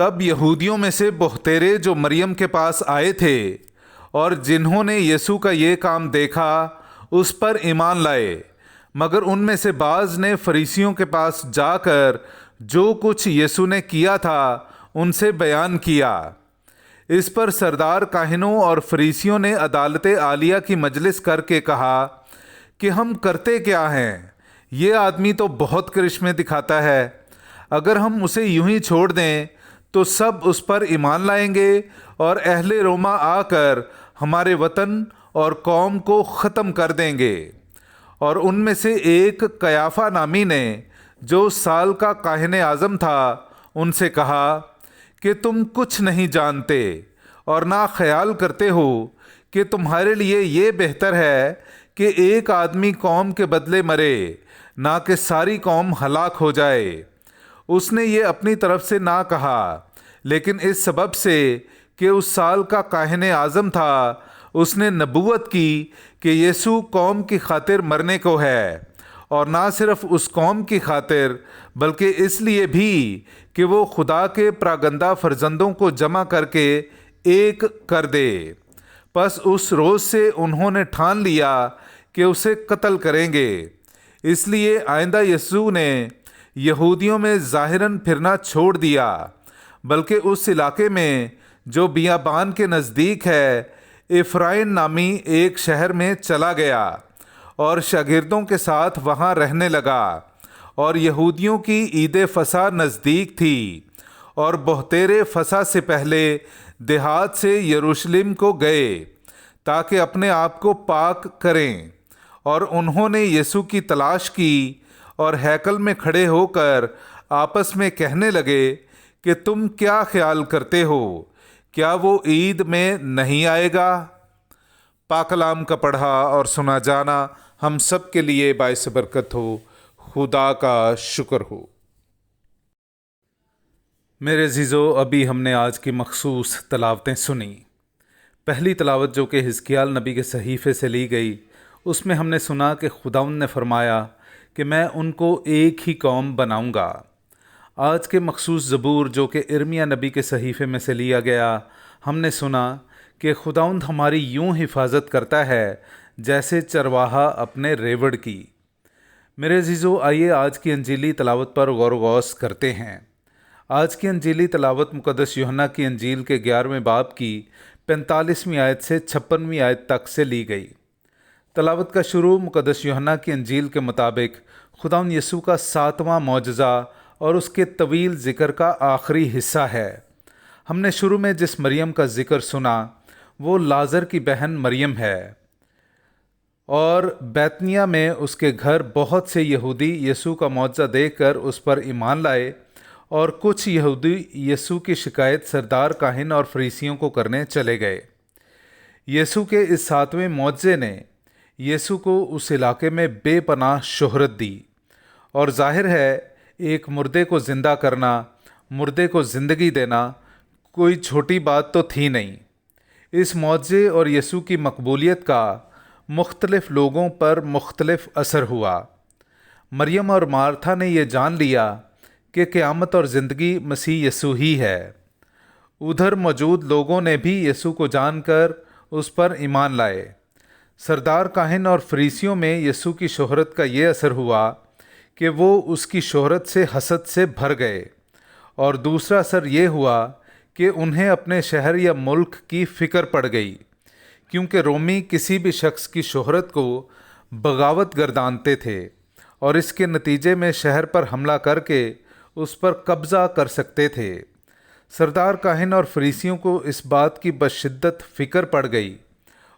تب یہودیوں میں سے بہتیرے جو مریم کے پاس آئے تھے اور جنہوں نے یسوع کا یہ کام دیکھا اس پر ایمان لائے، مگر ان میں سے بعض نے فریسیوں کے پاس جا کر جو کچھ یسوع نے کیا تھا ان سے بیان کیا۔ اس پر سردار کاہنوں اور فریسیوں نے عدالت عالیہ کی مجلس کر کے کہا کہ ہم کرتے کیا ہیں؟ یہ آدمی تو بہت کرشمے دکھاتا ہے۔ اگر ہم اسے یوں ہی چھوڑ دیں تو سب اس پر ایمان لائیں گے اور اہل روما آ کر ہمارے وطن اور قوم کو ختم کر دیں گے۔ اور ان میں سے ایک قیافہ نامی نے جو سال کا کاہن اعظم تھا ان سے کہا کہ تم کچھ نہیں جانتے اور نہ خیال کرتے ہو کہ تمہارے لیے یہ بہتر ہے کہ ایک آدمی قوم کے بدلے مرے نہ کہ ساری قوم ہلاک ہو جائے۔ اس نے یہ اپنی طرف سے نہ کہا، لیکن اس سبب سے کہ اس سال کا کاہن اعظم تھا اس نے نبوت کی کہ یسوع قوم کی خاطر مرنے کو ہے، اور نہ صرف اس قوم کی خاطر بلکہ اس لیے بھی کہ وہ خدا کے پراگندہ فرزندوں کو جمع کر کے ایک کر دے۔ پس اس روز سے انہوں نے ٹھان لیا کہ اسے قتل کریں گے۔ اس لیے آئندہ یسوع نے یہودیوں میں ظاہراً پھرنا چھوڑ دیا، بلکہ اس علاقے میں جو بیابان کے نزدیک ہے افرائیم نامی ایک شہر میں چلا گیا اور شاگردوں کے ساتھ وہاں رہنے لگا۔ اور یہودیوں کی عید فصح نزدیک تھی، اور بہتیرے فصح سے پہلے دیہات سے یروشلم کو گئے تاکہ اپنے آپ کو پاک کریں۔ اور انہوں نے یسوع کی تلاش کی اور ہیکل میں کھڑے ہو کر آپس میں کہنے لگے کہ تم کیا خیال کرتے ہو، کیا وہ عید میں نہیں آئے گا؟ پاک کلام کا پڑھا اور سنا جانا ہم سب کے لیے باعث برکت ہو۔ خدا کا شکر ہو۔ میرے عزیزو، ابھی ہم نے آج کی مخصوص تلاوتیں سنی۔ پہلی تلاوت جو کہ حزقیال نبی کے صحیفے سے لی گئی، اس میں ہم نے سنا کہ خداوند نے فرمایا کہ میں ان کو ایک ہی قوم بناؤں گا۔ آج کے مخصوص زبور جو کہ ارمیا نبی کے صحیفے میں سے لیا گیا، ہم نے سنا کہ خداوند ہماری یوں حفاظت کرتا ہے جیسے چرواہا اپنے ریوڑ کی۔ میرے عزیزو، آئیے آج کی انجیلی تلاوت پر غور و غوص کرتے ہیں۔ آج کی انجیلی تلاوت مقدس یوحنا کی انجیل کے 11ویں باب کی 45ویں آیت سے 56ویں آیت تک سے لی گئی۔ تلاوت کا شروع مقدس یوحنا کی انجیل کے مطابق خداوند یسوع کا 7واں معجزہ اور اس کے طویل ذکر کا آخری حصہ ہے۔ ہم نے شروع میں جس مریم کا ذکر سنا وہ لازر کی بہن مریم ہے، اور بیتنیہ میں اس کے گھر بہت سے یہودی یسوع کا معجزہ دیکھ کر اس پر ایمان لائے، اور کچھ یہودی یسوع کی شکایت سردار کاہن اور فریسیوں کو کرنے چلے گئے۔ یسوع کے اس 7ویں معجزے نے یسوع کو اس علاقے میں بے پناہ شہرت دی، اور ظاہر ہے ایک مردے کو زندہ کرنا، مردے کو زندگی دینا کوئی چھوٹی بات تو تھی نہیں۔ اس معجزے اور یسوع کی مقبولیت کا مختلف لوگوں پر مختلف اثر ہوا۔ مریم اور مارتھا نے یہ جان لیا کہ قیامت اور زندگی مسیح یسوع ہی ہے۔ ادھر موجود لوگوں نے بھی یسوع کو جان کر اس پر ایمان لائے۔ سردار کاہن اور فریسیوں میں یسوع کی شہرت کا یہ اثر ہوا کہ وہ اس کی شہرت سے حسد سے بھر گئے، اور دوسرا اثر یہ ہوا کہ انہیں اپنے شہر یا ملک کی فکر پڑ گئی، کیونکہ رومی کسی بھی شخص کی شہرت کو بغاوت گردانتے تھے اور اس کے نتیجے میں شہر پر حملہ کر کے اس پر قبضہ کر سکتے تھے۔ سردار کاہن اور فریسیوں کو اس بات کی بشدت فکر پڑ گئی،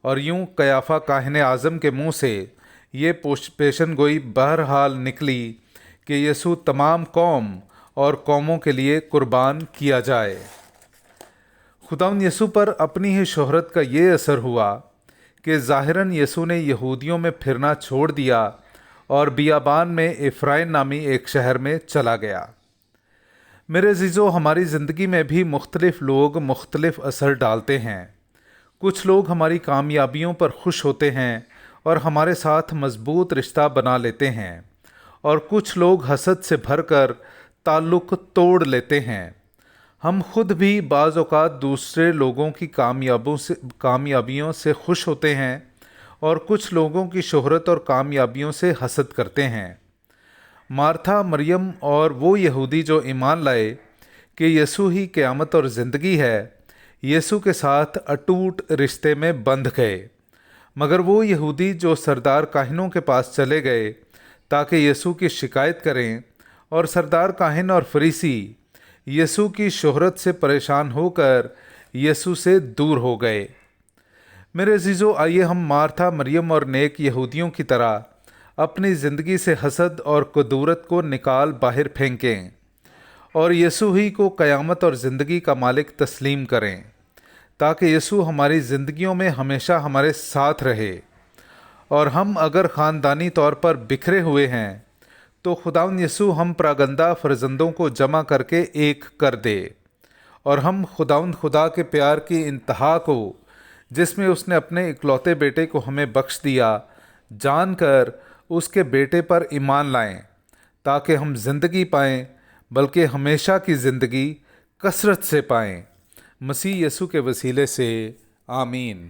اور یوں قیافہ کاہن اعظم کے منہ سے یہ پیشن گوئی بہرحال نکلی کہ یسوع تمام قوم اور قوموں کے لیے قربان کیا جائے۔ خداوند یسوع پر اپنی ہی شہرت کا یہ اثر ہوا کہ ظاہراً یسوع نے یہودیوں میں پھرنا چھوڑ دیا اور بیابان میں افرائیم نامی ایک شہر میں چلا گیا۔ میرے عزیزو، ہماری زندگی میں بھی مختلف لوگ مختلف اثر ڈالتے ہیں۔ کچھ لوگ ہماری کامیابیوں پر خوش ہوتے ہیں اور ہمارے ساتھ مضبوط رشتہ بنا لیتے ہیں، اور کچھ لوگ حسد سے بھر کر تعلق توڑ لیتے ہیں۔ ہم خود بھی بعض اوقات دوسرے لوگوں کی کامیابیوں سے خوش ہوتے ہیں اور کچھ لوگوں کی شہرت اور کامیابیوں سے حسد کرتے ہیں۔ مارتھا، مریم اور وہ یہودی جو ایمان لائے کہ یسوع ہی قیامت اور زندگی ہے، یسوع کے ساتھ اٹوٹ رشتے میں بندھ گئے۔ مگر وہ یہودی جو سردار کاہنوں کے پاس چلے گئے تاکہ یسوع کی شکایت کریں، اور سردار کاہن اور فریسی یسوع کی شہرت سے پریشان ہو کر یسوع سے دور ہو گئے۔ میرے عزیزو، آئیے ہم مارتھا، مریم اور نیک یہودیوں کی طرح اپنی زندگی سے حسد اور کدورت کو نکال باہر پھینکیں اور یسوع ہی کو قیامت اور زندگی کا مالک تسلیم کریں، تاکہ یسوع ہماری زندگیوں میں ہمیشہ ہمارے ساتھ رہے۔ اور ہم اگر خاندانی طور پر بکھرے ہوئے ہیں تو خداوند یسوع ہم پراگندہ فرزندوں کو جمع کر کے ایک کر دے، اور ہم خداوند خدا کے پیار کی انتہا کو، جس میں اس نے اپنے اکلوتے بیٹے کو ہمیں بخش دیا، جان کر اس کے بیٹے پر ایمان لائیں، تاکہ ہم زندگی پائیں، بلکہ ہمیشہ کی زندگی کثرت سے پائیں۔ مسیح یسوع کے وسیلے سے آمین۔